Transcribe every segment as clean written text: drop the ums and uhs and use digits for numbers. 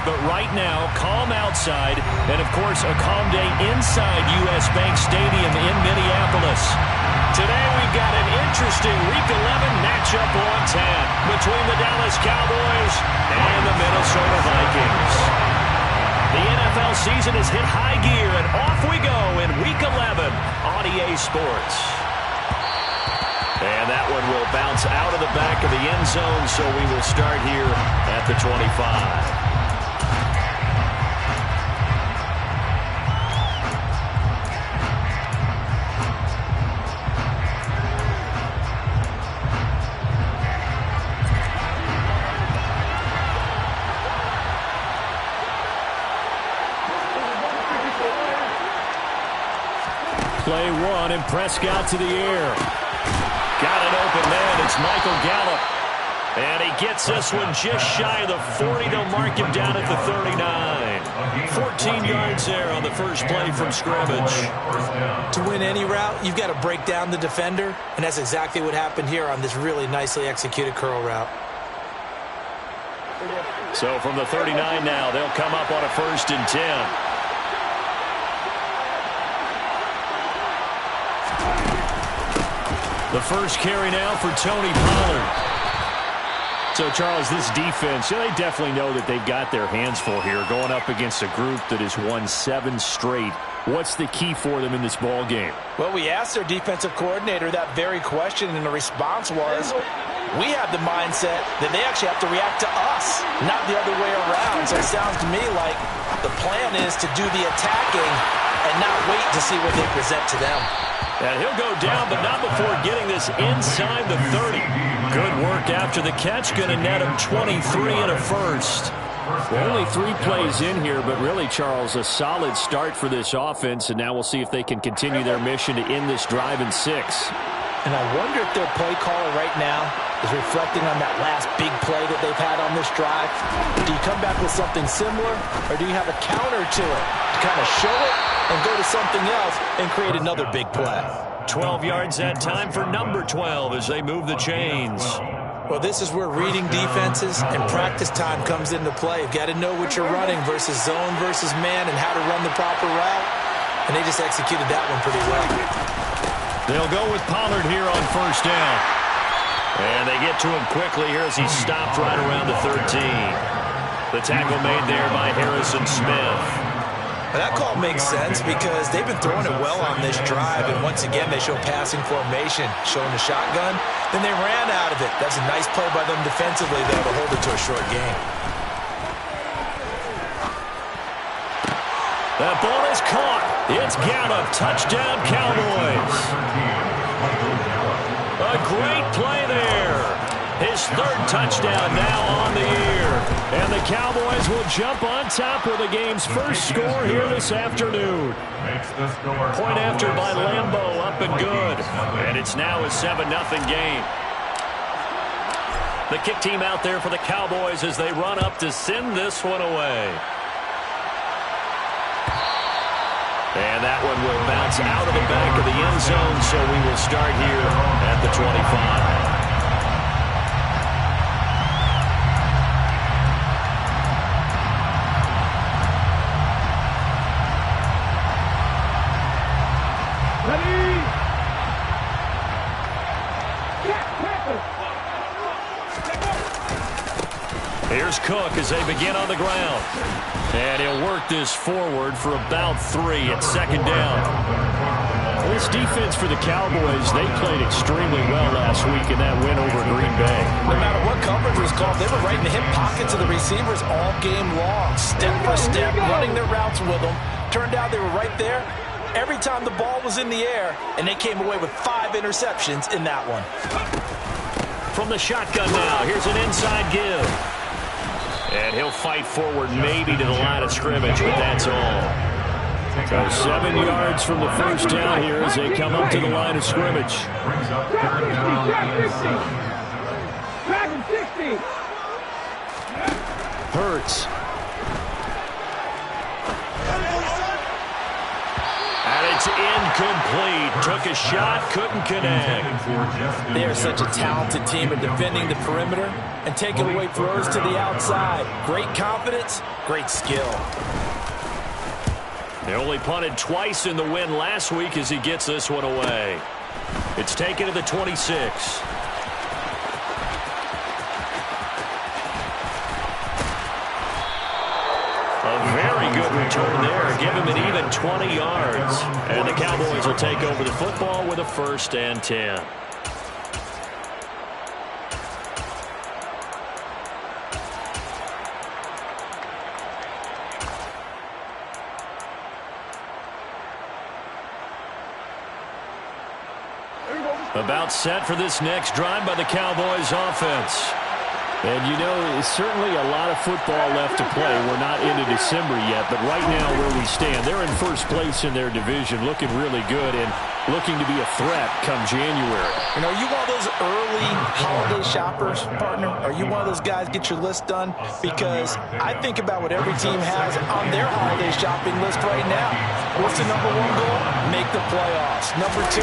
But right now, calm outside, and of course, a calm day inside U.S. Bank Stadium in Minneapolis. Today, we've got an interesting Week 11 matchup on tap between the Dallas Cowboys and the Minnesota Vikings. The NFL season has hit high gear, and off we go in Week 11 on EA Sports. And that one will bounce out of the back of the end zone, so we will start here at the 25. Play one, and Prescott to the air. Got an open man. It's Michael Gallup. And he gets this one just shy of the 40. They'll mark him down at the 39. 14 yards there on the first play from scrimmage. To win any route, you've got to break down the defender, and that's exactly what happened here on this really nicely executed curl route. So from the 39 now, they'll come up on a 1st and 10. The first carry now for Tony Pollard. So, Charles, this defense, they definitely know that they've got their hands full here, going up against a group that has won 7 straight. What's the key for them in this ball game? Well, we asked their defensive coordinator that very question, and the response was, we have the mindset that they actually have to react to us, not the other way around. So it sounds to me like the plan is to do the attacking and not wait to see what they present to them. And he'll go down, but not before getting this inside the 30. Good work after the catch. Going to net him 23 and a first. Well, only 3 plays in here, but really, Charles, a solid start for this offense. And now we'll see if they can continue their mission to end this drive in 6. And I wonder if their play caller right now is reflecting on that last big play that they've had on this drive. Do you come back with something similar, or do you have a counter to it to kind of show it and go to something else and create another big play? 12 yards that time for number 12 as they move the chains. Well, this is where reading defenses and practice time comes into play. You've got to know what you're running versus zone versus man and how to run the proper route. And they just executed that one pretty well. They'll go with Pollard here on 1st down. And they get to him quickly here as he stopped right around the 13. The tackle made there by Harrison Smith. Well, that call makes sense because they've been throwing it well on this drive, and once again they show passing formation, showing the shotgun. Then they ran out of it. That's a nice play by them defensively, though, to hold it to a short game. That ball is caught. It's Gallup. Touchdown, Cowboys. A great play there. His 3rd touchdown now on the year. And the Cowboys will jump on top with the game's first score here this afternoon. Point after by Lambeau, up and good. And it's now a 7-0 game. The kick team out there for the Cowboys as they run up to send this one away. And that one will bounce out of the back of the end zone, so we will start here at the 25. Here's Cook as they begin on the ground. And he'll work this forward for about 3 at 2nd down. This defense for the Cowboys, they played extremely well last week in that win over Green Bay. No matter what coverage was called, they were right in the hip pockets of the receivers all game long. Step for step, running their routes with them. Turned out they were right there every time the ball was in the air, and they came away with 5 interceptions in that one. From the shotgun now, here's an inside give. And he'll fight forward maybe to the line of scrimmage, but that's all. So 7 yards from the 1st down here as they come up to the line of scrimmage. Hurts. And it's incomplete. Took a shot, couldn't connect. They are such a talented team at defending the perimeter and taking away throws to the outside. Great confidence, great skill. They only punted twice in the win last week as he gets this one away. It's taken to the 26. A very good return there. Give him an even 20 yards. And the Cowboys will take over the football with a 1st and 10. About set for this next drive by the Cowboys offense. And, you know, certainly a lot of football left to play. We're not into December yet, but right now where we stand, they're in first place in their division, looking really good and looking to be a threat come January. You know, are you one of those early holiday shoppers, partner? Are you one of those guys get your list done? Because I think about what every team has on their holiday shopping list right now. What's the number 1 goal? Make the playoffs. Number 2,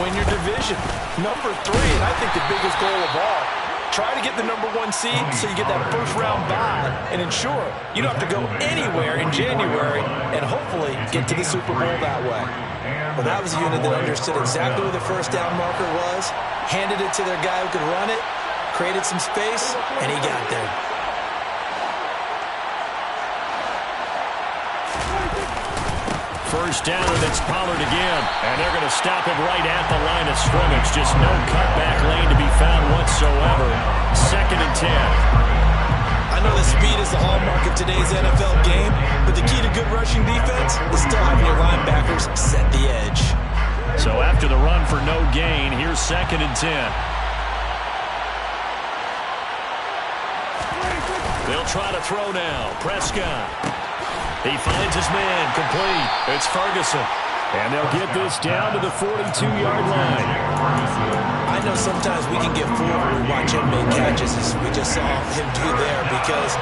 win your division. Number 3, and I think the biggest goal of all, try to get the number 1 seed so you get that first-round bye and ensure you don't have to go anywhere in January and hopefully get to the Super Bowl that way. Well, that was a unit that understood exactly where the first down marker was, handed it to their guy who could run it, created some space, and he got there. First down, and it's Pollard again. And they're going to stop him right at the line of scrimmage. Just no cutback lane to be found whatsoever. 2nd and 10. I know that speed is the hallmark of today's NFL game, but the key to good rushing defense is still having your linebackers set the edge. So after the run for no gain, here's 2nd and 10. They'll try to throw now. Prescott. He finds his man, complete. It's Ferguson. And they'll get this down to the 42-yard line. I know sometimes we can get fooled when we watch him make catches, as we just saw him do there, because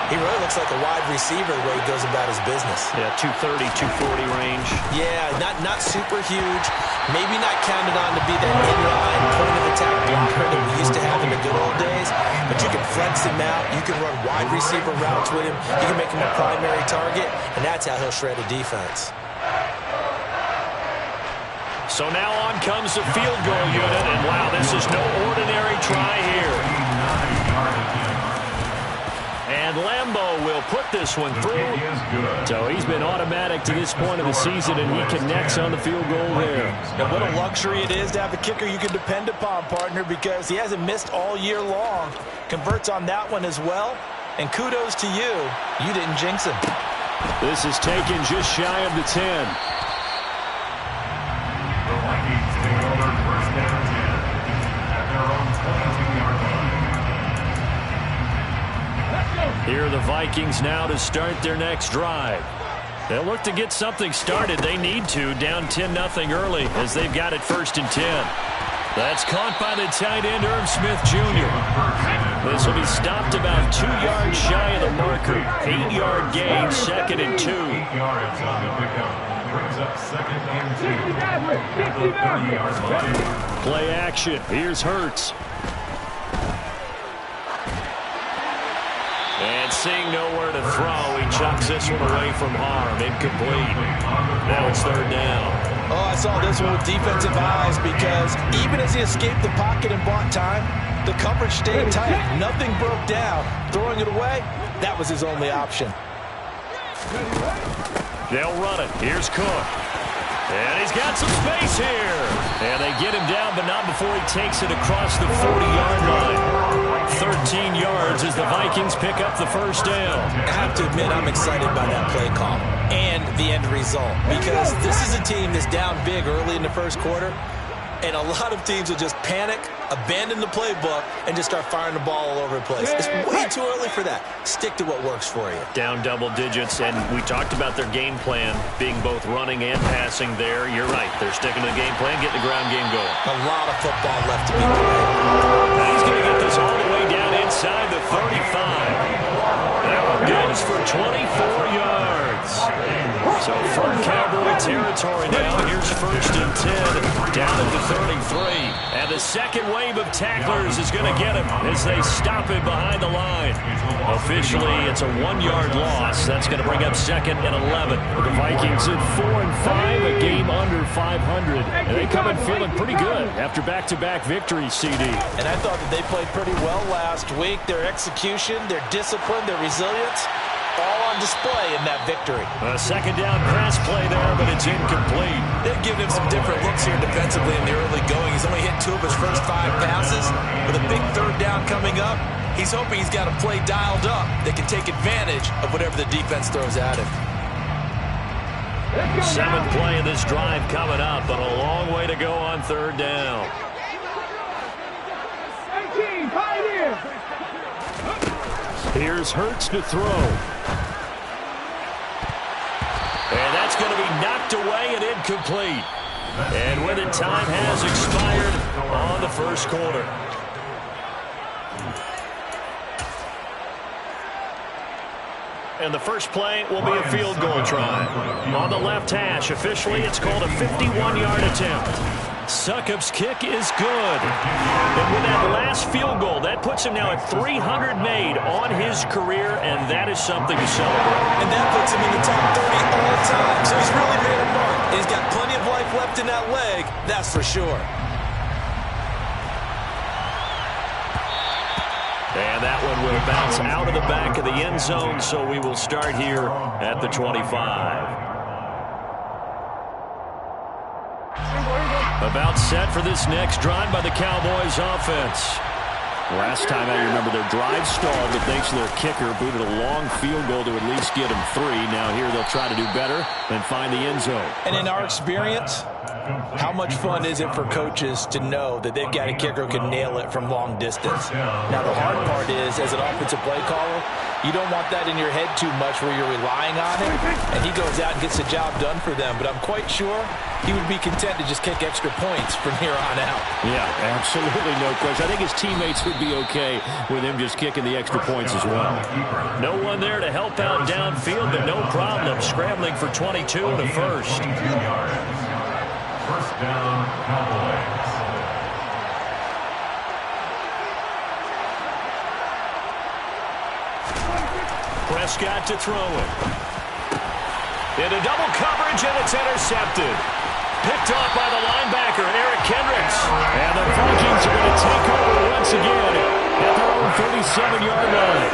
he really looks like a wide receiver the way he goes about his business. Yeah, 230, 240 range. Yeah, not super huge. Maybe not counted on to be that inline point-of-attack blocker that we used to have in the good old days, but you can flex him out. You can run wide receiver routes with him. You can make him a primary target, and that's how he'll shred a defense. So now on comes the field goal unit, and wow, this is no ordinary try here. And Lambeau will put this one through. So he's been automatic to this point of the season, and he connects on the field goal there. And what a luxury it is to have a kicker you can depend upon, partner, because he hasn't missed all year long. Converts on that one as well. And kudos to you. You didn't jinx him. This is taken just shy of the 10. Here are the Vikings now to start their next drive. They'll look to get something started. They need to, down 10-0 early as they've got it 1st and 10. That's caught by the tight end, Irv Smith Jr. This will be stopped about 2 yards shy of the marker. 8-yard gain, 2nd and 2. 8 yards on the pickup. Brings up 2nd and 2. Play action. Here's Hurts. And seeing nowhere to throw, he chucks this one away from harm. Incomplete. Now it's 3rd down. Oh, I saw this one with defensive eyes because even as he escaped the pocket and bought time, the coverage stayed tight. Nothing broke down. Throwing it away, that was his only option. They'll run it. Here's Cook. And he's got some space here. And they get him down, but not before he takes it across the 40-yard line. 13 yards as the Vikings pick up the 1st down. I have to admit, I'm excited by that play call and the end result, because this is a team that's down big early in the 1st quarter, and a lot of teams will just panic, abandon the playbook, and just start firing the ball all over the place. It's way too early for that. Stick to what works for you. Down double digits, and we talked about their game plan being both running and passing there. You're right. They're sticking to the game plan, getting the ground game going. A lot of football left to be played. Now he's going to get this all the way down inside the 35. That one goes for 24 yards. So from Cowboy territory now, here's 1st and 10, down at the 33. And the second wave of tacklers is going to get him as they stop him behind the line. Officially, it's a 1-yard loss. That's going to bring up 2nd and 11. The Vikings at 4 and 5, a game under 500. And they come in feeling pretty good after back-to-back victories, CD. And I thought that they played pretty well last week. Their execution, their discipline, their resilience, all on display in that victory. A second down pass play there, but it's incomplete. They've given him some different looks here defensively in the early going. He's only hit 2 of his first 5 passes. With a big 3rd down coming up, he's hoping he's got a play dialed up that can take advantage of whatever the defense throws at him. 7th play of this drive coming up, but a long way to go on 3rd down. Here's Hurts to throw. And that's going to be knocked away and incomplete. And with it, time has expired on the 1st quarter. And the first play will be a field goal try. On the left hash, officially, it's called a 51-yard attempt. Succop's kick is good. And with that last field goal, that puts him now at 300 made on his career, and that is something to celebrate. And that puts him in the top 30 all time. So he's really made a mark. And he's got plenty of life left in that leg, that's for sure. And that one will bounce out of the back of the end zone, so we will start here at the 25. About set for this next drive by the Cowboys offense. Last time I remember their drive stalled, but thanks to their kicker, booted a long field goal to at least get them 3. Now here they'll try to do better and find the end zone. And in our experience, how much fun is it for coaches to know that they've got a kicker who can nail it from long distance? Now, the hard part is, as an offensive play caller, you don't want that in your head too much where you're relying on him, and he goes out and gets the job done for them. But I'm quite sure he would be content to just kick extra points from here on out. Yeah, absolutely no question. I think his teammates would be okay with him just kicking the extra points as well. No one there to help out downfield, but no problem. Scrambling for 22 in the first. 1st down, Cowboys. Prescott to throw it. Into double coverage, and it's intercepted. Picked off by the linebacker, Eric Kendricks. And the Vikings are going to take over once again at their own 37-yard line.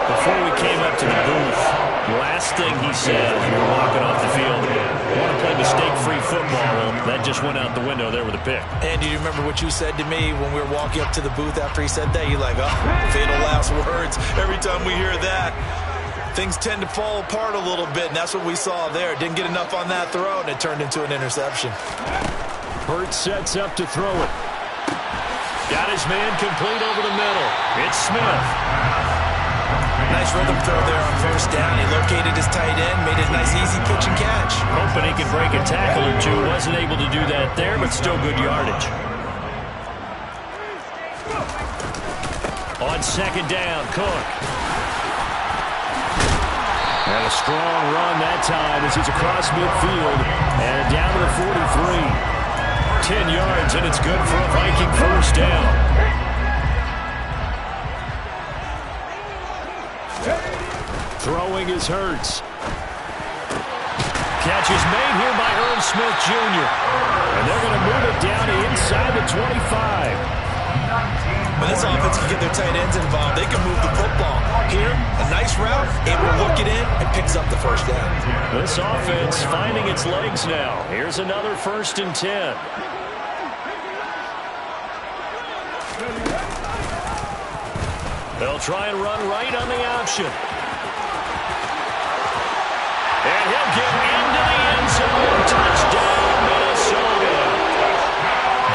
Before we came up to the booth, the last thing he said as we were walking off the field, I want to play mistake-free football. Well, that just went out the window there with a pick. And do you remember what you said to me when we were walking up to the booth after he said that? You're like, oh, fatal last words. Every time we hear that, things tend to fall apart a little bit, and that's what we saw there. Didn't get enough on that throw, and it turned into an interception. Hurts sets up to throw it. Got his man complete over the middle. It's Smith. Nice rhythm throw there on 1st down. He located his tight end, made a nice easy pitch and catch. Hoping he could break a tackle or two. Wasn't able to do that there, but still good yardage. On 2nd down, Cook. And a strong run that time as he's across midfield and down to the 43. 10 yards, and it's good for a Viking 1st down. Throwing is Hurts. Catch is made here by Irv Smith Jr. And they're going to move it down to inside the 25. When this offense can get their tight ends involved, they can move the football. Here, a nice route, able to look it in, and picks up the 1st down. This offense finding its legs now. Here's another 1st and 10. They'll try and run right on the option. And he'll get into the end zone. Touchdown, Minnesota.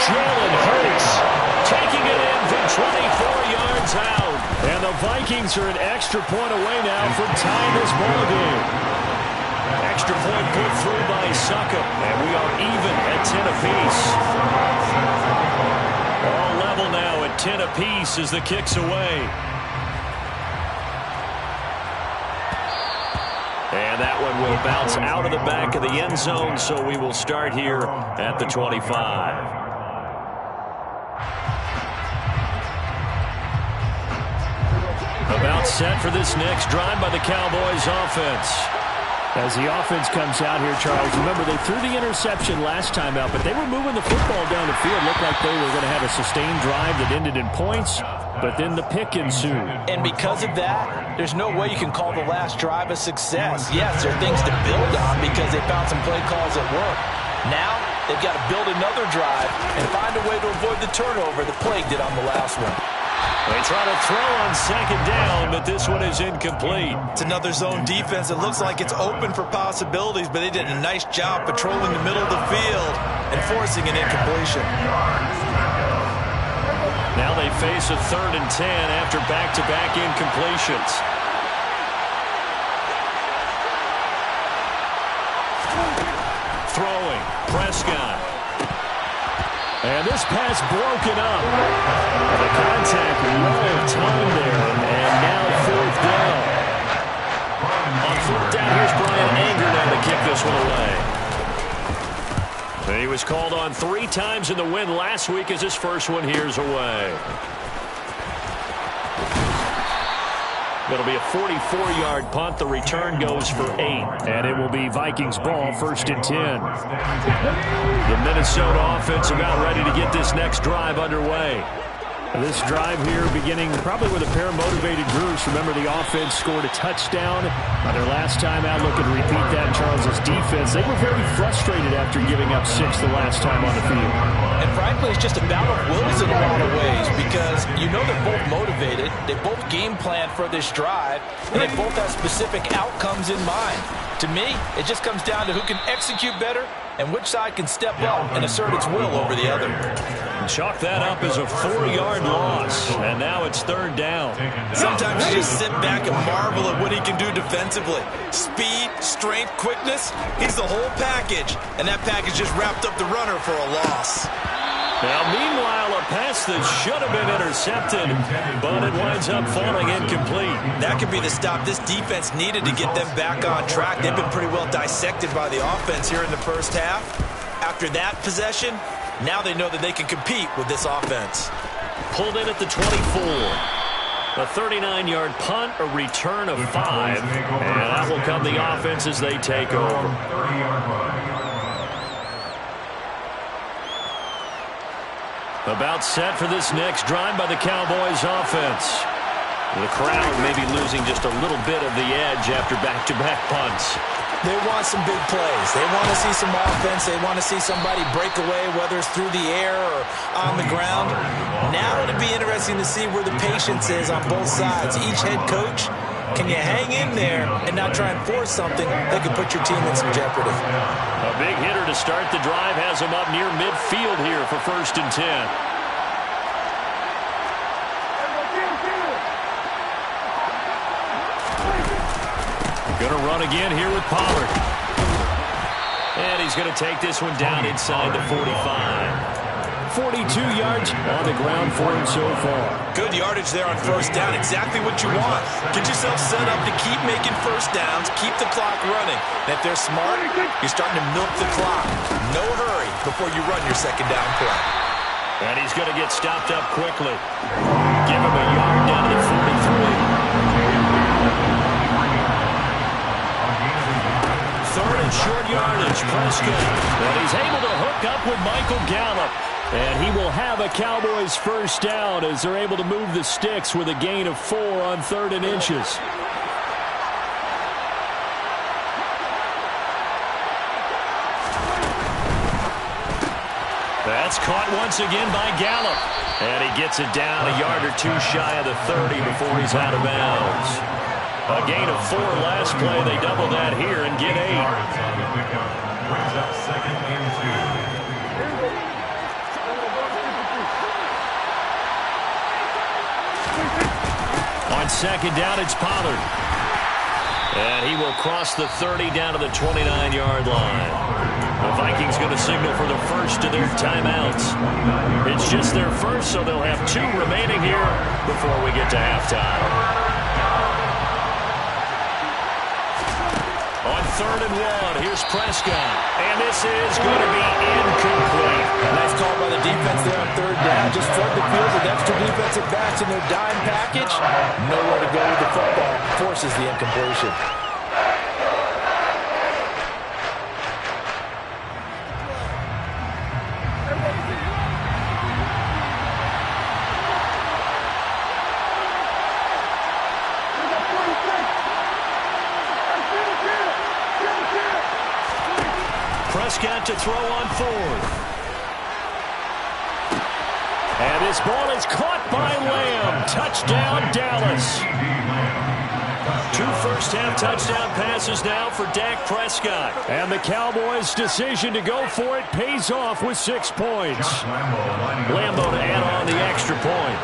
Jalen Hurts taking it in from 24 yards out. And the Vikings are an extra point away now from tying this ballgame. Extra point put through by Succop. And we are even at 10 apiece. All level now at 10 apiece as the kick's away. And And that one will bounce out of the back of the end zone, so we will start here at the 25. About set for this next drive by the Cowboys offense. As the offense comes out here, Charles, remember they threw the interception last time out, but they were moving the football down the field. Looked like they were going to have a sustained drive that ended in points, but then the pick ensued. And because of that, there's no way you can call the last drive a success. Yes, there are things to build on because they found some play calls at work. Now, they've got to build another drive and find a way to avoid the turnover that plagued it on the last one. They try to throw on second down, but this one is incomplete. It's another zone defense. It looks like it's open for possibilities, but they did a nice job patrolling the middle of the field and forcing an incompletion. Now they face a 3rd and 10 after back-to-back incompletions. Throwing, Prescott. And this pass broken up. The contact, well timed there, and now 4th down. On 4th down, here's Brian Anger now to kick this one away. He was called on 3 times in the win last week as his first one here's away. It'll be a 44-yard punt. The return goes for 8. And it will be Vikings ball, 1st and 10. The Minnesota offense about ready to get this next drive underway. This drive here beginning probably with a pair of motivated groups. Remember, the offense scored a touchdown on their last time out. Looking to repeat that. Charles's defense, they were very frustrated after giving up 6 the last time on the field. And frankly, it's just a battle of wills in a lot of ways because you know they're both motivated. They both game plan for this drive, and they both have specific outcomes in mind. To me, it just comes down to who can execute better and which side can step up and assert its will over the other. Chalk that up as a 4-yard loss, and now it's 3rd down. Sometimes you just sit back and marvel at what he can do defensively. Speed, strength, quickness, he's the whole package, and that package just wrapped up the runner for a loss. Now, meanwhile, a pass that should have been intercepted, but it winds up falling incomplete. That could be the stop this defense needed to get them back on track. They've been pretty well dissected by the offense here in the first half. After that possession, now they know that they can compete with this offense. Pulled in at the 24. A 39-yard punt, a return of 5, and that will come the offense as they take over. About set for this next drive by the Cowboys offense. The crowd may be losing just a little bit of the edge after back-to-back punts. They want some big plays. They want to see some offense. They want to see somebody break away, whether it's through the air or on the ground. Now it'll be interesting to see where the patience is on both sides. Each head coach, can you hang in there and not try and force something that could put your team in some jeopardy? A big hitter to start the drive has him up near midfield here for 1st and 10. Going to run again here with Pollard. And he's going to take this one down inside the 45. 42 yards on the ground for him so far. Good yardage there on 1st down. Exactly what you want. Get yourself set up to keep making 1st downs, keep the clock running. And if they're smart, you're starting to milk the clock. No hurry before you run your 2nd down play. And he's going to get stopped up quickly. Give him a yard down to the 43. 3rd and short yardage, Prescott. And he's able to hook up with Michael Gallup. And he will have a Cowboys 1st down as they're able to move the sticks with a gain of 4 on 3rd and inches. That's caught once again by Gallup. And he gets it down a yard or 2 shy of the 30 before he's out of bounds. A gain of 4 last play. They double that here and get 8. Brings up 2nd and 2. On 2nd down, it's Pollard. And he will cross the 30 down to the 29-yard line. The Vikings going to signal for the first of their timeouts. It's just their first, so they'll have 2 remaining here before we get to halftime. On 3rd and 1, here's Prescott. And this is going to be incomplete. Nice call by the defense there on 3rd down. Just flood the field with extra defensive backs in their dime package. Nowhere to go with the football. Forces the incompletion. Prescott to throw on 4th. And this ball is caught by Lamb. Touchdown, Dallas. 2 first-half touchdown passes now for Dak Prescott. And the Cowboys' decision to go for it pays off with 6 points. Lambo to add on the extra point.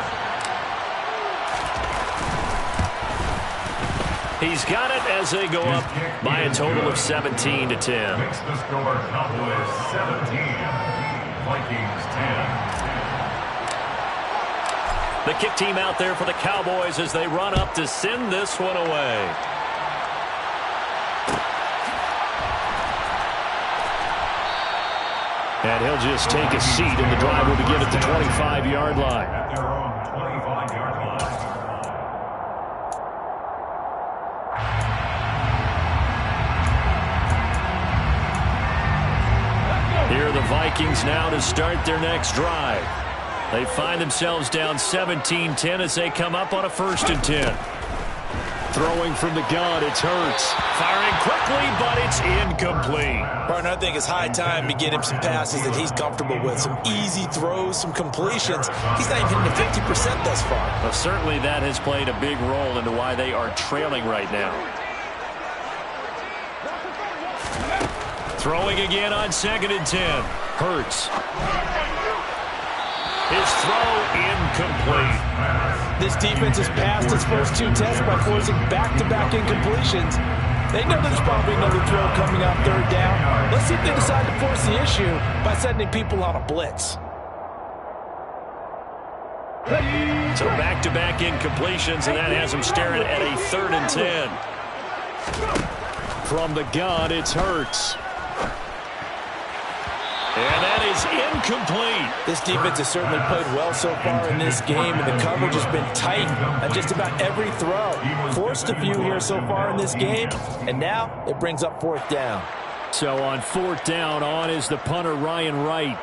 He's got it as they go up by a total of 17-10. Makes the score Cowboys 17, Vikings 10. The kick team out there for the Cowboys as they run up to send this one away. And he'll just take a seat, and the drive will begin at the 25-yard line. At their own 25-yard line. Here are the Vikings now to start their next drive. They find themselves down 17-10 as they come up on a 1st and 10. Throwing from the gun, it's Hurts. Firing quickly, but it's incomplete. Partner, I think it's high time to get him some passes that he's comfortable with. Some easy throws, some completions. He's not even hitting the 50% thus far. Well, certainly that has played a big role into why they are trailing right now. Throwing again on 2nd and 10. Hurts. His throw incomplete. This defense has passed its first 2 tests by forcing back-to-back incompletions. They know there's probably another throw coming out 3rd down. Let's see if they decide to force the issue by sending people on a blitz. So back-to-back incompletions, and that has them staring at a 3rd and 10. From the gun, it's Hurts. And that is incomplete. This defense has certainly played well so far in this game, and the coverage has been tight on just about every throw. Forced a few here so far in this game, and now it brings up 4th down. So on 4th down, on is the punter, Ryan Wright.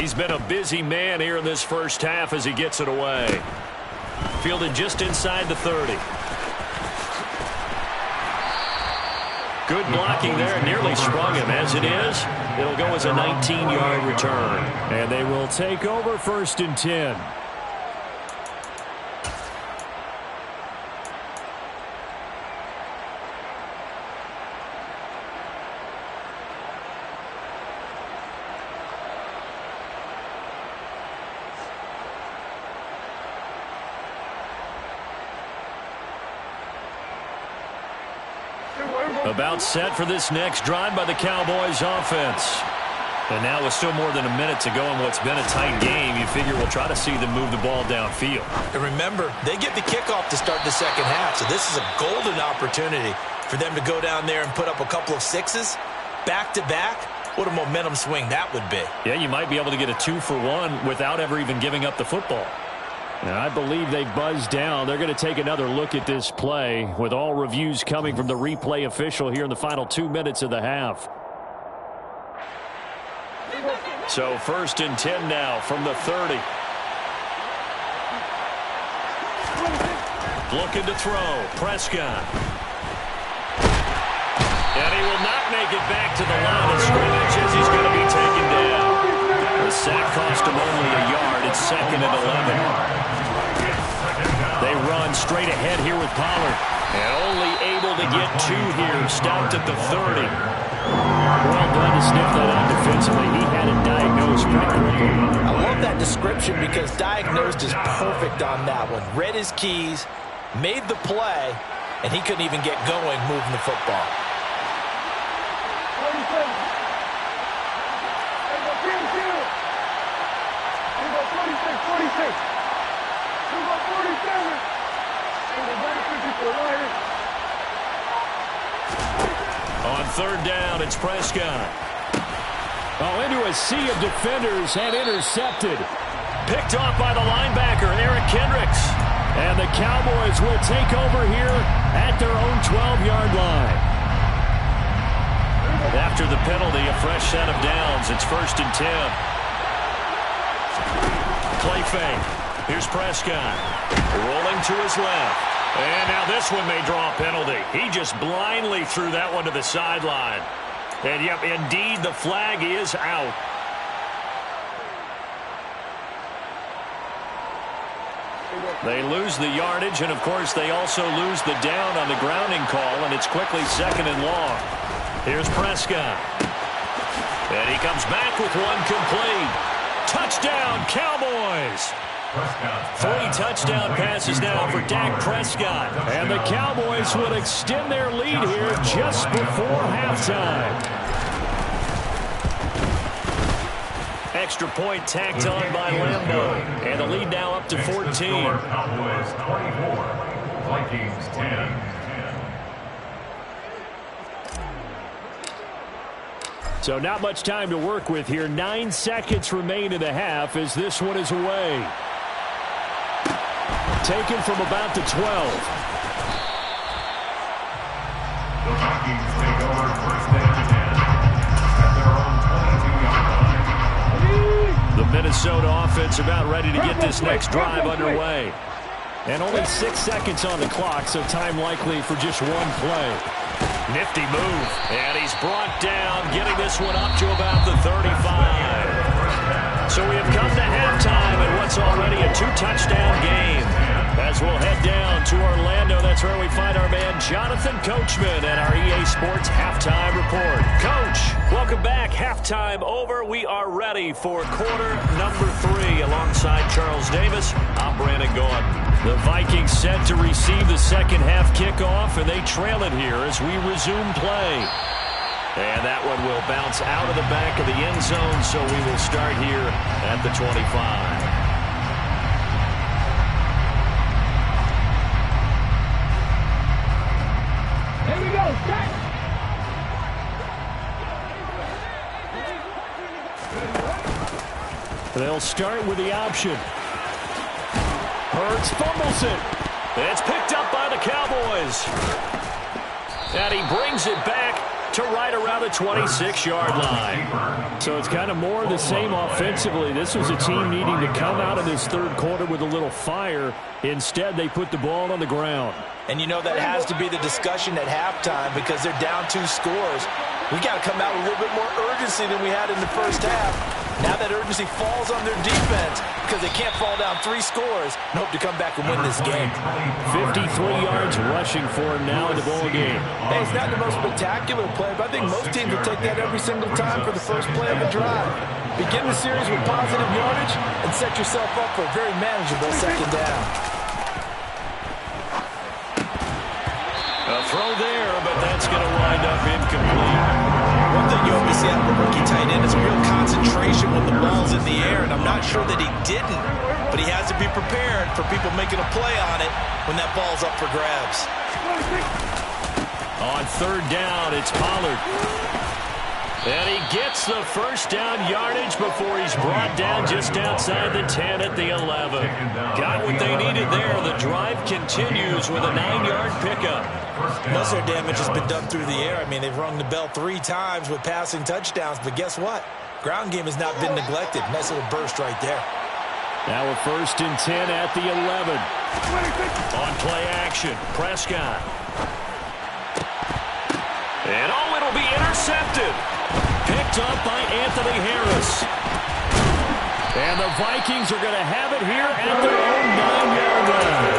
He's been a busy man here in this first half as he gets it away. Fielded just inside the 30. Good blocking there, nearly sprung him. As it is, it'll go as a 19-yard return. And they will take over 1st and 10. About set for this next drive by the Cowboys offense. And now with still more than a minute to go in what's been a tight game, you figure we'll try to see them move the ball downfield. And remember, they get the kickoff to start the second half, so this is a golden opportunity for them to go down there and put up a couple of 6s back-to-back. What a momentum swing that would be. Yeah, you might be able to get a 2-for-1 without ever even giving up the football. And I believe they buzzed down. They're going to take another look at this play with all reviews coming from the replay official here in the final 2 minutes of the half. So 1st and 10 now from the 30. Looking to throw. Prescott. And he will not make it back to the line of scrimmage as he's going to be taken down. The sack cost him only a yard. It's 2nd and 11. They run straight ahead here with Pollard. And only able to get 2 here. Stopped at the 30. Well done to sniff that out defensively. He had it diagnosed pretty quickly. I love that description because diagnosed is perfect on that one. Read his keys, made the play, and he couldn't even get going moving the football. 46. 47. And the 54 Riders. On third down, it's Prescott. Oh, into a sea of defenders and intercepted. Picked off by the linebacker, Eric Kendricks. And the Cowboys will take over here at their own 12-yard line. After the penalty, a fresh set of downs. It's 1st and 10. Play fake. Here's Prescott. Rolling to his left. And now this one may draw a penalty. He just blindly threw that one to the sideline. And, yep, indeed, the flag is out. They lose the yardage, and, of course, they also lose the down on the grounding call, and it's quickly 2nd and long. Here's Prescott. And he comes back with one complete. Touchdown, Cowboys! 3 touchdown passes now for Dak Prescott. And the Cowboys will extend their lead here just before halftime. Extra point tacked on by Lambeau. And the lead now up to 14. Cowboys 24, Vikings 10. So not much time to work with here. 9 seconds remain in the half as this one is away. Taken from about the 12. The Vikings take over 1st and 10 at their own 22-yard line. The Minnesota offense about ready to get this next drive underway. And only 6 seconds on the clock, so time likely for just one play. Nifty move. And he's brought down, getting this one up to about the 35. So we have come to halftime in what's already a 2-touchdown game. As we'll head down to Orlando, that's where we find our man Jonathan Coachman at our EA Sports Halftime Report. Coach, welcome back. Halftime over. We are ready for quarter number 3. Alongside Charles Davis, I'm Brandon Gordon. The Vikings set to receive the second half kickoff, and they trail it here as we resume play. And that one will bounce out of the back of the end zone, so we will start here at the 25. Here we go, They'll start with the option. Hurts fumbles it. It's picked up by the Cowboys. And he brings it back to right around the 26-yard line. So it's kind of more of the same offensively. This was a team needing to come out of this third quarter with a little fire. Instead, they put the ball on the ground. And you know that has to be the discussion at halftime because they're down 2 scores. We got to come out with a little bit more urgency than we had in the first half. Now that urgency falls on their defense because they can't fall down 3 scores and hope to come back and win this game. 53 yards rushing for him now in the ball game. Hey, it's not the most spectacular play, but I think most teams will take that every single time for the first play of a drive. Begin the series with positive yardage and set yourself up for a very manageable second down. A throw there, but that's going to wind up incomplete. One thing you hope to see out of a rookie tight end is a real concentration when the ball's in the air, and I'm not sure that he didn't, but he has to be prepared for people making a play on it when that ball's up for grabs. On third down, it's Pollard. And he gets the first down yardage before he's brought down just outside the 10 at the 11. Got what they needed there. The drive continues with a 9-yard pickup. Most of their damage has been done through the air. I mean, they've rung the bell 3 times with passing touchdowns, but guess what? Ground game has not been neglected. Nice little burst right there. Now a 1st and 10 at the 11. On play action, Prescott. And oh, it'll be intercepted. Picked up by Anthony Harris. And the Vikings are going to have it here at their own 9-yard line.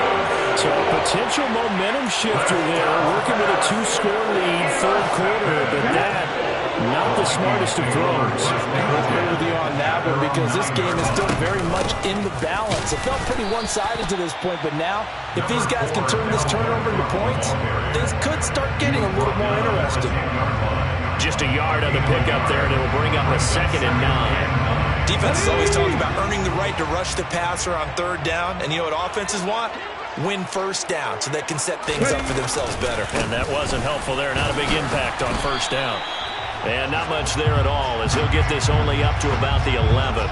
So a potential momentum shifter there, working with a 2-score lead, third quarter, but that, not the smartest of throws. I'll agree with you on that one because this game is still very much in the balance. It felt pretty one-sided to this point, but now, if these guys can turn this turnover into points, things could start getting a little more interesting. Just a yard on the pickup there, and it'll bring up a 2nd and 9. Defense is always talking about earning the right to rush the passer on third down, and you know what offenses want? win first down so they can set things up for themselves better. And that wasn't helpful there. Not a big impact on first down. And not much there at all as he'll get this only up to about the 11.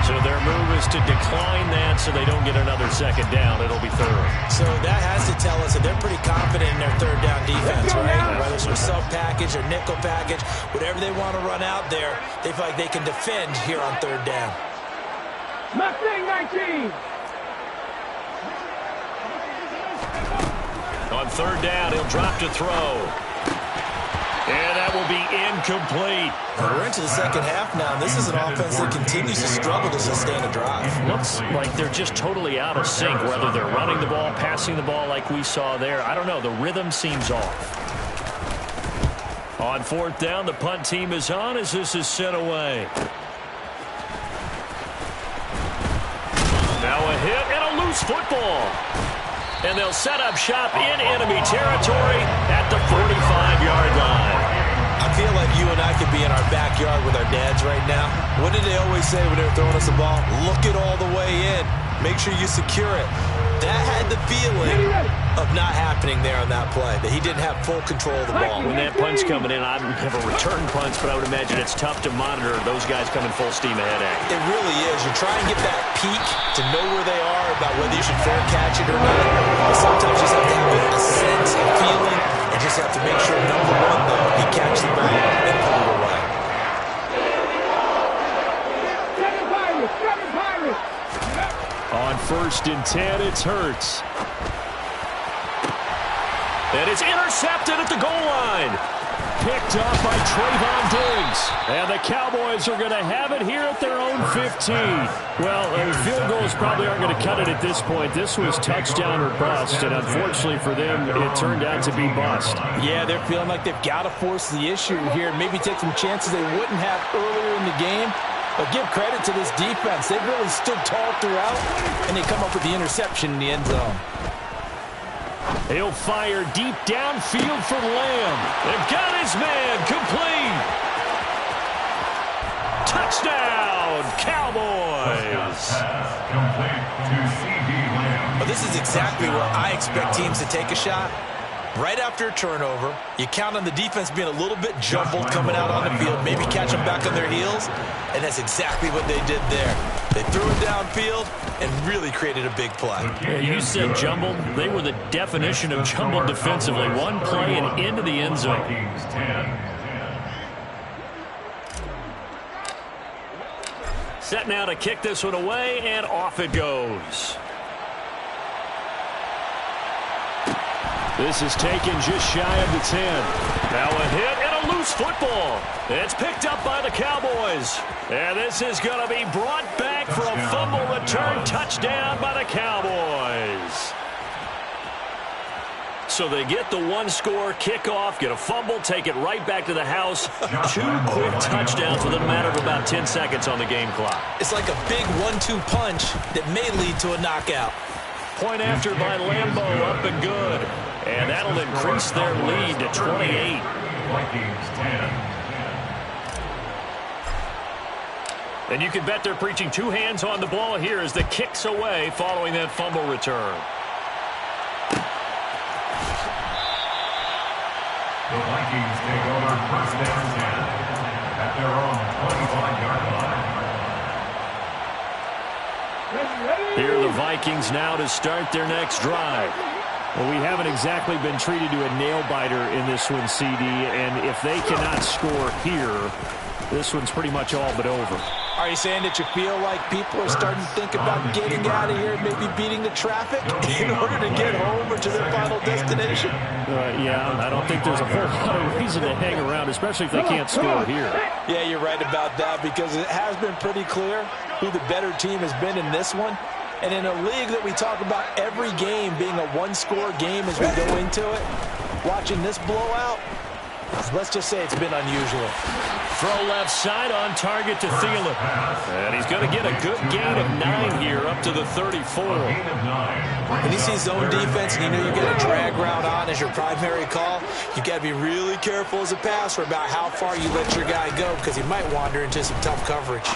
So their move is to decline that so they don't get another second down. It'll be third. So that has to tell us that they're pretty confident in their third down defense, right? Whether it's a sub package or nickel package, whatever they want to run out there, they feel like they can defend here on third down. Mustang 19. On third down, he'll drop to throw. And that will be incomplete. We're into the second half now, and this is an offense that continues to struggle to sustain a drive. Looks like they're just totally out of sync, whether they're running the ball, passing the ball like we saw there. I don't know. The rhythm seems off. On fourth down, the punt team is on as this is sent away. Now a hit and a loose football. And they'll set up shop in enemy territory at the 45-yard line. I feel like you and I could be in our backyard with our dads right now. What did they always say when they were throwing us the ball? Look it all the way in. Make sure you secure it. That had the feeling of not happening there on that play, that he didn't have full control of the ball. When that punt's coming in, I don't have a return punch, but I would imagine it's tough to monitor those guys coming full steam ahead at you. It really is. You try and get that peek to know where they are about whether you should fair catch it or not. But sometimes you just have to have a sense, a feeling, and just have to make sure, number one, though, he catches the ball and put it away. On 1st and 10, it's Hurts. And it's intercepted at the goal line. Picked up by Trayvon Diggs. And the Cowboys are going to have it here at their own 15. Well, field goals probably aren't going to cut it at this point. This was touchdown or bust, and unfortunately for them, it turned out to be bust. Yeah, they're feeling like they've got to force the issue here and maybe take some chances they wouldn't have earlier in the game. But give credit to this defense. They've really stood tall throughout, and they come up with the interception in the end zone. He'll fire deep downfield for Lamb. They've got his man complete. Touchdown, Cowboys. Complete to C.D. Lamb. But this is exactly where I expect teams to take a shot. Right after a turnover, you count on the defense being a little bit jumbled coming out on the field, maybe catch them back on their heels, and that's exactly what they did there. They threw it downfield and really created a big play. Yeah, you said jumbled. They were the definition of jumbled defensively. One play and into the end zone. Vikings 10. Set now to kick this one away, and off it goes. This is taken just shy of the 10. Now a hit and a loose football. It's picked up by the Cowboys. And this is going to be brought back for a fumble return touchdown by the Cowboys. So they get the one-score kickoff, get a fumble, take it right back to the house. 2 quick touchdowns within a matter of about 10 seconds on the game clock. It's like a big 1-2 punch that may lead to a knockout. Point after by Lambo, up and good. And that'll increase their lead to 28. Vikings 10. And you can bet they're preaching 2 hands on the ball here as the kick's away following that fumble return. The Vikings take over 1st down 10 at their own 25-yard line. Here are the Vikings now to start their next drive. Well, we haven't exactly been treated to a nail-biter in this one, CD, and if they cannot score here, this one's pretty much all but over. Are you saying that you feel like people are starting to think about getting out of here and maybe beating the traffic in order to get home or to their final destination? Yeah, I don't think there's a whole lot of reason to hang around, especially if they can't score here. Yeah, you're right about that because it has been pretty clear who the better team has been in this one. And in a league that we talk about every game being a one-score game as we go into it, watching this blowout, let's just say it's been unusual. Throw left side on target to Thielen. And he's going to get a good gain of 9 here up to the 34. When you see zone defense and you know you get a drag route on as your primary call, you got to be really careful as a passer about how far you let your guy go because he might wander into some tough coverage.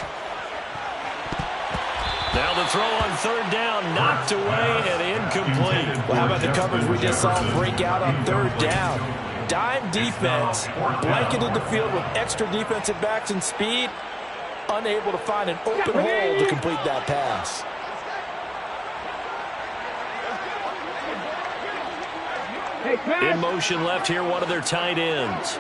Now the throw on third down, knocked away and incomplete. Well, how about the coverage we just saw break out on third down? Dime defense, blanketed the field with extra defensive backs and speed, unable to find an open hole to complete that pass. In motion left here, one of their tight ends.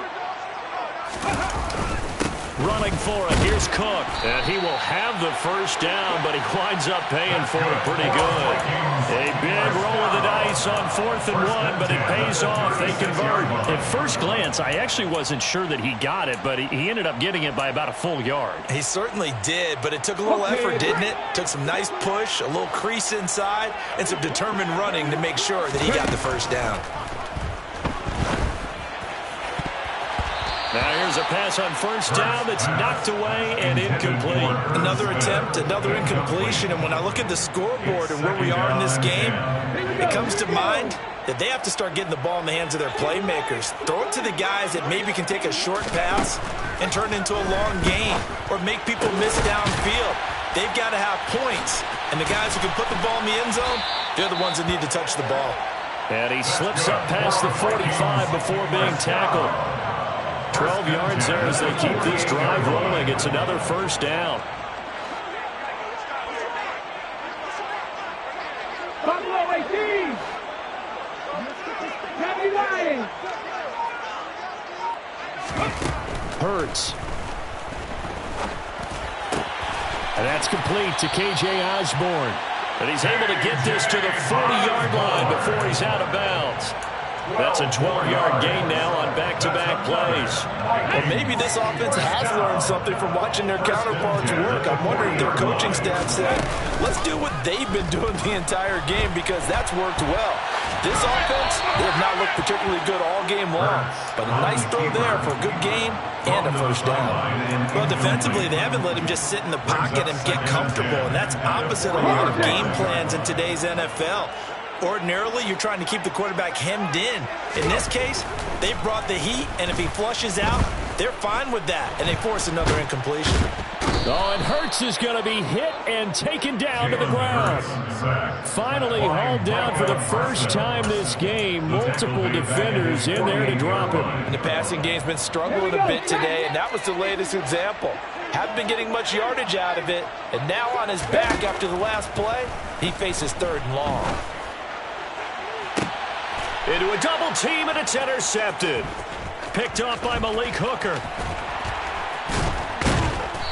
Running for it, here's Cook. And he will have the first down, but he winds up paying for it pretty good. A big roll of the dice on 4th and 1, but it pays off. They convert. At first glance, I actually wasn't sure that he got it, but he ended up getting it by about a full yard. He certainly did, but it took a little effort, didn't it? Took some nice push, a little crease inside, and some determined running to make sure that he got the first down. Now here's a pass on first down that's knocked away and incomplete. Another attempt, another incompletion, and when I look at the scoreboard and where we are in this game, it comes to mind that they have to start getting the ball in the hands of their playmakers. Throw it to the guys that maybe can take a short pass and turn it into a long gain or make people miss downfield. They've got to have points, and the guys who can put the ball in the end zone, they're the ones that need to touch the ball. And he slips up past the 45 before being tackled. 12 yards there as they keep this drive rolling. It's another first down. Buffalo 18. Heavy line. Hurts. And that's complete to K.J. Osborne. And he's able to get this to the 40-yard line before he's out of bounds. That's a 12-yard gain now on back-to-back plays. Well, maybe this offense has learned something from watching their counterparts work. I'm wondering if their coaching staff said, let's do what they've been doing the entire game because that's worked well. This offense, they have not looked particularly good all game long, but a nice throw there for a good gain and a first down. Well, defensively, they haven't let him just sit in the pocket and get comfortable, and that's opposite a lot of game plans in today's NFL. Ordinarily, you're trying to keep the quarterback hemmed in. In this case, they've brought the heat, and if he flushes out, they're fine with that, and they force another incompletion. Oh, and Hurts is going to be hit and taken down to the ground. Finally hauled down for the first time this game. Multiple defenders in there to drop him. And the passing game's been struggling a bit today, and that was the latest example. Haven't been getting much yardage out of it, and now on his back after the last play, he faces 3rd and long. Into a double team, and it's intercepted. Picked off by Malik Hooker.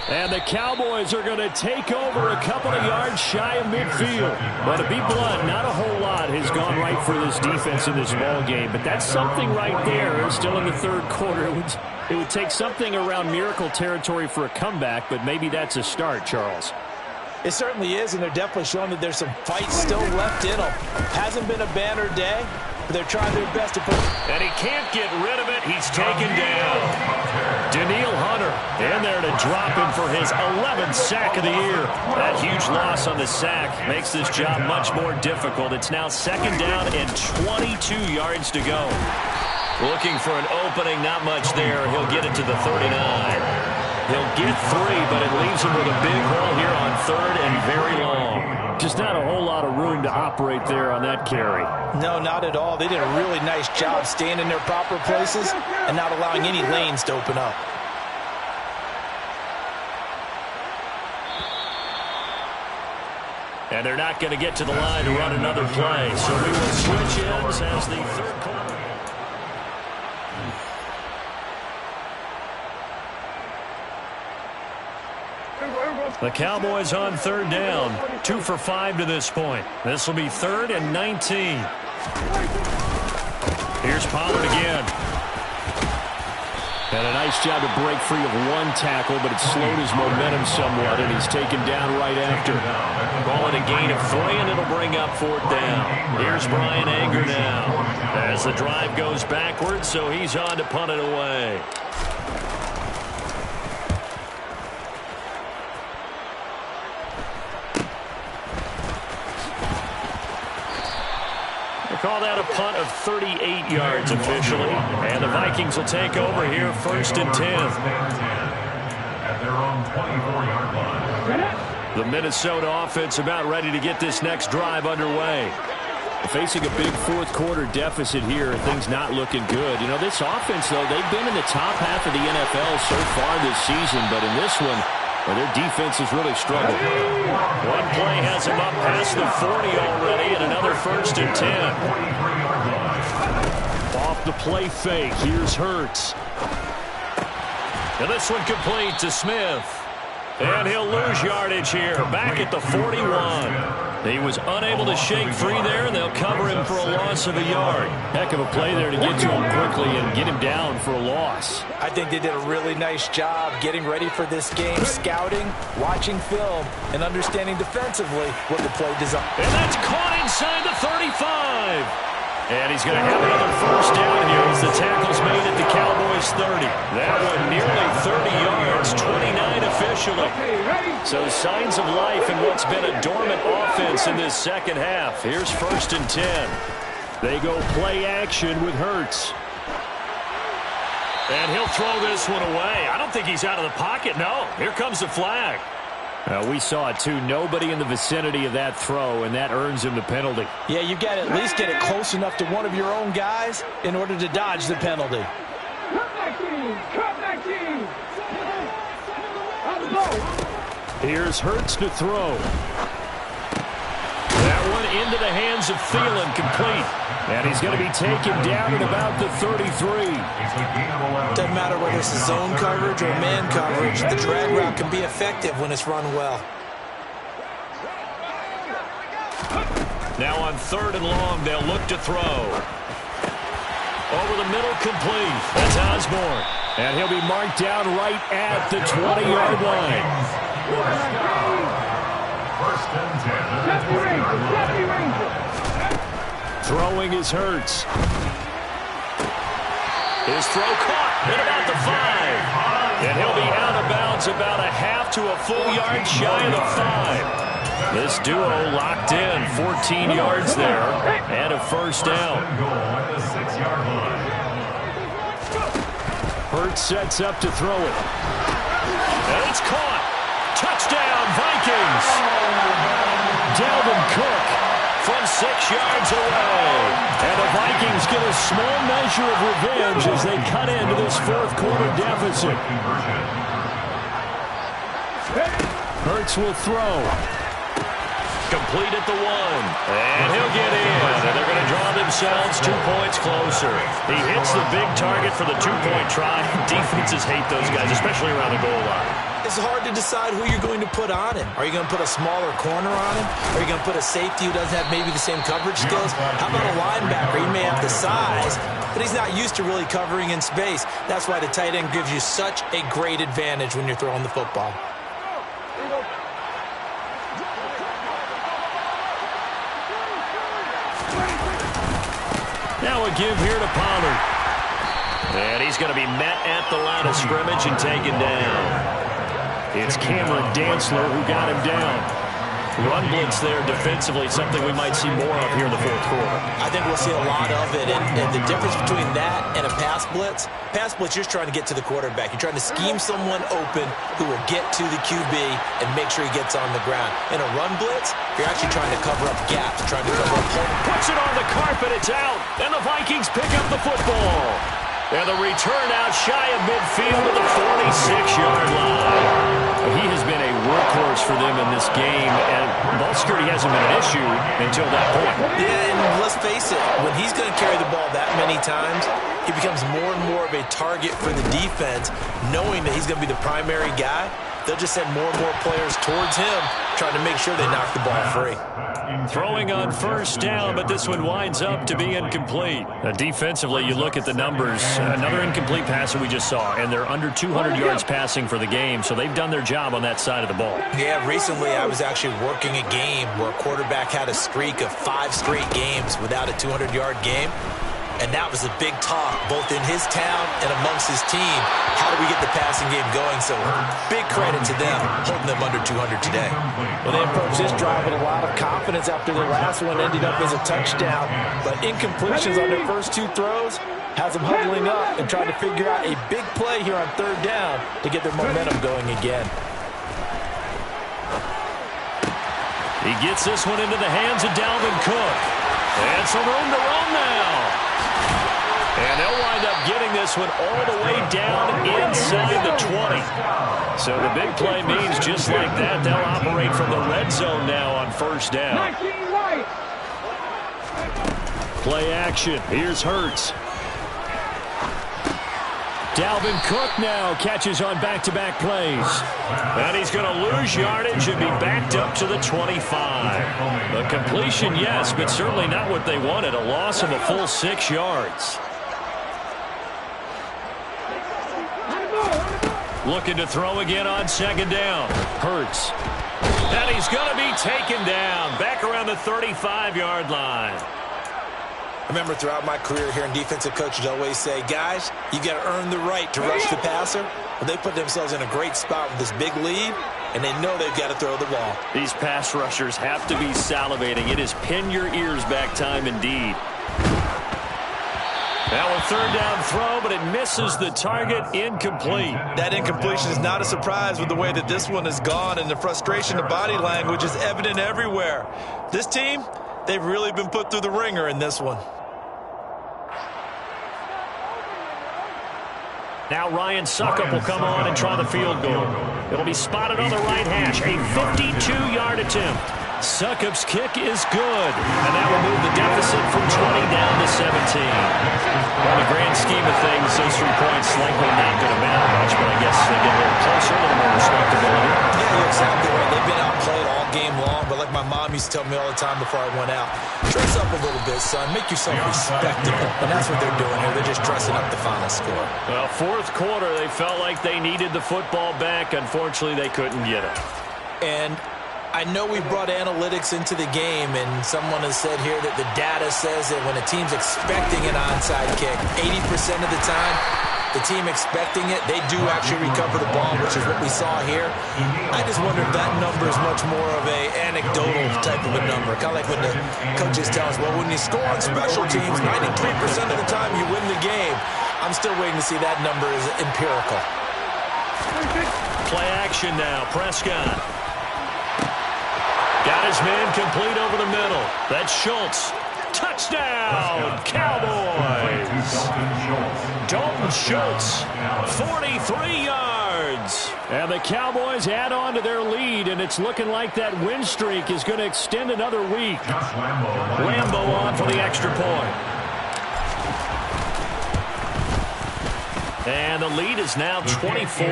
And the Cowboys are going to take over a couple of yards shy of midfield. But to be blunt, not a whole lot has gone right for this defense in this ball game. But that's something right there. Still in the 3rd quarter. It would take something around miracle territory for a comeback, but maybe that's a start, Charles. It certainly is, and they're definitely showing that there's some fight still left in them. Hasn't been a banner day, but they're trying their best to put it. And he can't get rid of it. He's taken down. Daniil Hunter in there to drop him for his 11th sack of the year. That huge loss on the sack makes this job much more difficult. It's now 2nd down and 22 yards to go. Looking for an opening, not much there. He'll get it to the 39. He'll get 3, but it leaves him with a big hole here on 3rd and very long. Just not a whole lot of room to operate there on that carry. No, not at all. They did a really nice job staying in their proper places and not allowing any lanes to open up. And they're not going to get to the line to run another play. So we will switch ends as the 3rd quarter. The Cowboys on 3rd down. 2 for 5 to this point. This will be 3rd and 19. Here's Pollard again. And a nice job to break free of one tackle, but it slowed his momentum somewhat, and he's taken down right after. Ball at a gain of 3, and it'll bring up 4th down. Here's Brian Anger now as the drive goes backwards, so he's on to punt it away. Call that a punt of 38 yards officially. And the Vikings will take over here 1st and 10. At their own 24-yard line. The Minnesota offense about ready to get this next drive underway. Facing a big fourth-quarter deficit here, things not looking good. You know, this offense, though, they've been in the top half of the NFL so far this season, but in this one, well, their defense has really struggled. One play has him up past the 40 already, and another 1st and 10. Off the play fake, here's Hurts. And this one complete to Smith. And he'll lose yardage here, back at the 41. He was unable to shake free there, and they'll cover him for a loss of a yard. Heck of a play there to get to him quickly and get him down for a loss. I think they did a really nice job getting ready for this game, scouting, watching film, and understanding defensively what the play design. And that's caught inside the 35. And he's going to have another 1st down here as the tackle's made at the Cowboys 30. That one nearly 30 yards, 29 officially. So signs of life in what's been a dormant offense in this second half. Here's 1st and 10. They go play action with Hurts. And he'll throw this one away. I don't think he's out of the pocket, no. Here comes the flag. We saw it, too. Nobody in the vicinity of that throw, and that earns him the penalty. Yeah, you've got to at least get it close enough to one of your own guys in order to dodge the penalty. Here's Hurts to throw. That one into the hands of Thielen, complete. And he's going to be taken down at about the 33. Doesn't matter whether it's zone coverage or man coverage, the drag route can be effective when it's run well. Now on 3rd and long, they'll look to throw. Over the middle, complete. That's Osborne. And he'll be marked down right at the 20-yard line. 1st and 10. Throwing is Hurts. His throw caught at about the 5. And he'll be out of bounds about a half to a full yard shy of the 5. This duo locked in, 14 yards there, and a 1st down. Hurts sets up to throw it. And it's caught. Touchdown, Vikings. Dalvin Cook from 6 yards away. And the Vikings get a small measure of revenge as they cut into this fourth-quarter deficit. Hurts will throw. Complete at the 1. And he'll get in. And they're going to draw themselves 2 points closer. He hits the big target for the 2-point try. Defenses hate those guys, especially around the goal line. It's hard to decide who you're going to put on him. Are you going to put a smaller corner on him? Are you going to put a safety who doesn't have maybe the same coverage skills? How about a linebacker? He may have the size, but he's not used to really covering in space. That's why the tight end gives you such a great advantage when you're throwing the football. Now a give here to Pollard. And he's going to be met at the line of scrimmage and taken down. It's Cameron Dantzler who got him down. Run blitz there defensively, something we might see more of here in the fourth quarter. I think we'll see a lot of it. And the difference between that and a pass blitz, you're trying to get to the quarterback. You're trying to scheme someone open who will get to the QB and make sure he gets on the ground. In a run blitz, you're actually trying to cover up gaps, trying to cover up holes. Puts it on the carpet, it's out, and the Vikings pick up the football. And the return out shy of midfield to the 46-yard line. He has been a workhorse for them in this game, and ball security hasn't been an issue until that point. Yeah, and let's face it, when he's going to carry the ball that many times, he becomes more and more of a target for the defense, knowing that he's going to be the primary guy. They'll just send more and more players towards him, trying to make sure they knock the ball free. Throwing on 1st down, but this one winds up to be incomplete. Defensively, you look at the numbers. Another incomplete pass that we just saw, and they're under 200 yards passing for the game, so they've done their job on that side of the ball. Yeah, recently I was actually working a game where a quarterback had a streak of 5 straight games without a 200-yard game. And that was a big talk, both in his town and amongst his team. How do we get the passing game going? So big credit to them, holding them under 200 today. Well, they approached this drive with a lot of confidence after their last one ended up as a touchdown. But incompletions on their first 2 throws has them huddling up and trying to figure out a big play here on 3rd down to get their momentum going again. He gets this one into the hands of Dalvin Cook. And some room to run now. And they'll wind up getting this one all the way down inside the 20. So the big play means just like that, they'll operate from the red zone now on first down. Play action. Here's Hurts. Dalvin Cook now catches on back-to-back plays. And he's going to lose yardage and be backed up to the 25. A completion, yes, but certainly not what they wanted. A loss of a full 6 yards. Looking to throw again on second down. Hurts. And he's going to be taken down. Back around the 35-yard line. I remember throughout my career hearing defensive coaches always say, guys, you got to earn the right to rush the passer. Well, they put themselves in a great spot with this big lead, and they know they've got to throw the ball. These pass rushers have to be salivating. It is pin your ears back time indeed. Now a third down throw, but it misses the target. Incomplete. That incompletion is not a surprise with the way that this one has gone, and the frustration of body language is evident everywhere. This team, they've really been put through the ringer in this one. Now Ryan Suckup will come on and try the field goal. It'll be spotted on the right hash. A 52-yard attempt. Suckup's kick is good. And that will move the deficit from 20 down to 17. On the grand scheme of things, those 3 points likely not going to matter much, but I guess they get a little closer, a little more respectability. Yeah, you're exactly right. They've been outplayed all game long, but like my mom used to tell me all the time before I went out, dress up a little bit, son. Make yourself respectable. And that's what they're doing here. They're just dressing up the final score. Well, fourth quarter, they felt like they needed the football back. Unfortunately, they couldn't get it. And I know we brought analytics into the game, and someone has said here that the data says that when a team's expecting an onside kick, 80% of the time, the team expecting it, they do actually recover the ball, which is what we saw here. I just wonder if that number is much more of a anecdotal type of a number. Kind of like when the coaches tell us, well, when you score on special teams, 93% of the time you win the game. I'm still waiting to see that number is empirical. Play action now. Prescott. Got his man complete over the middle. That's Schultz. Touchdown, Cowboys. Dalton Schultz, 43 yards. And the Cowboys add on to their lead, and it's looking like that win streak is going to extend another week. Lambo on for the extra point. And the lead is now 24.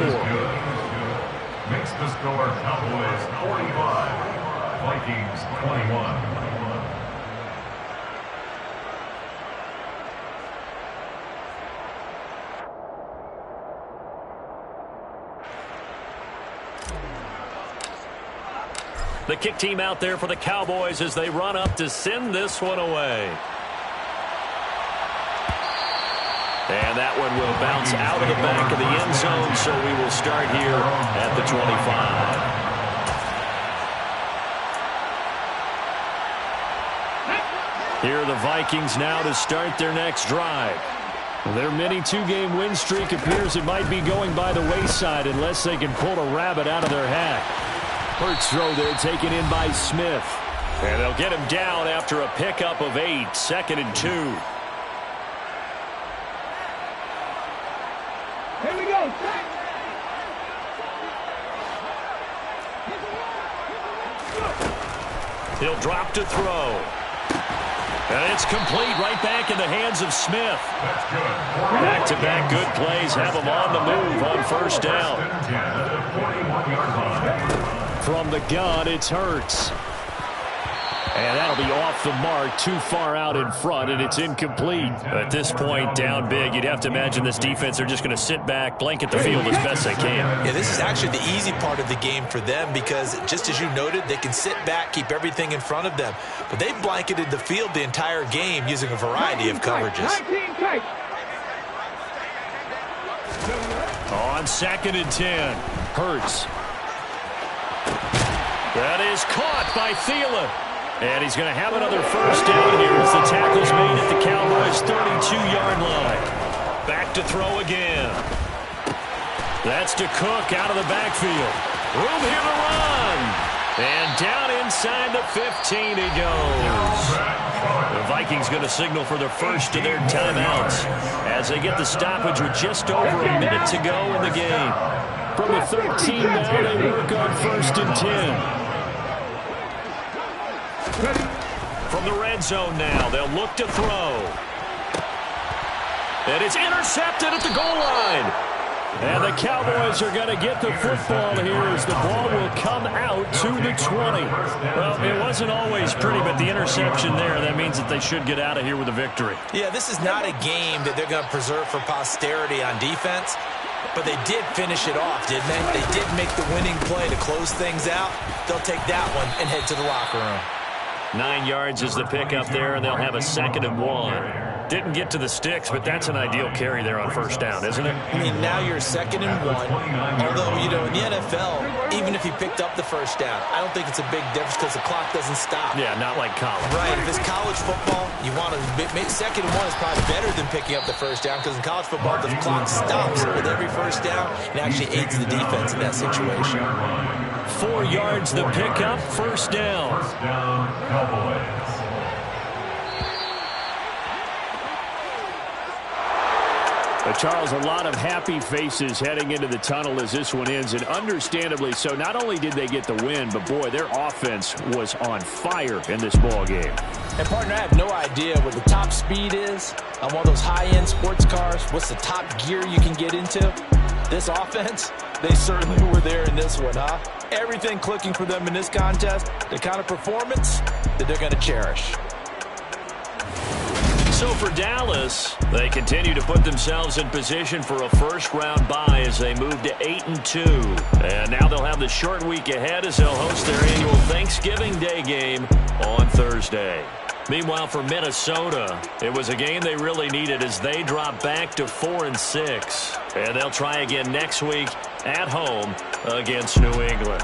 Makes the score Cowboys 45. Vikings 21. The kick team out there for the Cowboys as they run up to send this one away. And that one will bounce out of the back of the end zone, so we will start here at the 25. Here are the Vikings now to start their next drive. Their mini 2-game win streak appears it might be going by the wayside unless they can pull a rabbit out of their hat. Hurts throw there taken in by Smith. And they'll get him down after a pickup of 8, 2nd and 2. Here we go. He'll drop to throw. And it's complete right back in the hands of Smith. Back-to-back good plays have him on the move on first down. From the gun, it's Hurts. And that'll be off the mark, too far out in front, and it's incomplete. At this point, down big, you'd have to imagine this defense are just going to sit back, blanket the field as best they can. Yeah, this is actually the easy part of the game for them because, just as you noted, they can sit back, keep everything in front of them. But they've blanketed the field the entire game using a variety of coverages. On 2nd and 10, Hurts. That is caught by Thielen. And he's going to have another first down here as the tackle's made at the Cowboys' 32-yard line. Back to throw again. That's to Cook out of the backfield. Room here to run. And down inside the 15 he goes. The Vikings going to signal for the first of their timeouts as they get the stoppage with just over a minute to go in the game. From the 13 now, they work on 1st and 10. From the red zone now, they'll look to throw. And it's intercepted at the goal line. And the Cowboys are going to get the football here as the ball will come out to the 20. Well, it wasn't always pretty, but the interception there, that means that they should get out of here with a victory. Yeah, this is not a game that they're going to preserve for posterity on defense, but they did finish it off, didn't they? They did make the winning play to close things out. They'll take that one and head to the locker room. 9 yards is the pickup there, and they'll have a 2nd and 1. Didn't get to the sticks, but that's an ideal carry there on 1st down, isn't it? I mean, now you're 2nd and 1. Although, you know, in the NFL, even if you picked up the 1st down, I don't think it's a big difference because the clock doesn't stop. Yeah, not like college. Right. If it's college football, you want to make 2nd and 1 is probably better than picking up the 1st down because in college football, the clock stops with every 1st down and actually aids the defense in that situation. 4 yards the pickup, 1st down. 1st down, Cowboys. But Charles, a lot of happy faces heading into the tunnel as this one ends, and understandably so. Not only did they get the win, but boy, their offense was on fire in this ball game. And partner, I have no idea what the top speed is on one of those high-end sports cars. What's the top gear you can get into? This offense, they certainly were there in this one, huh? Everything clicking for them in this contest, the kind of performance that they're going to cherish. So for Dallas, they continue to put themselves in position for a first-round bye as they move to 8-2. And now they'll have the short week ahead as they'll host their annual Thanksgiving Day game on Thursday. Meanwhile, for Minnesota, it was a game they really needed as they drop back to 4-6. And they'll try again next week at home against New England.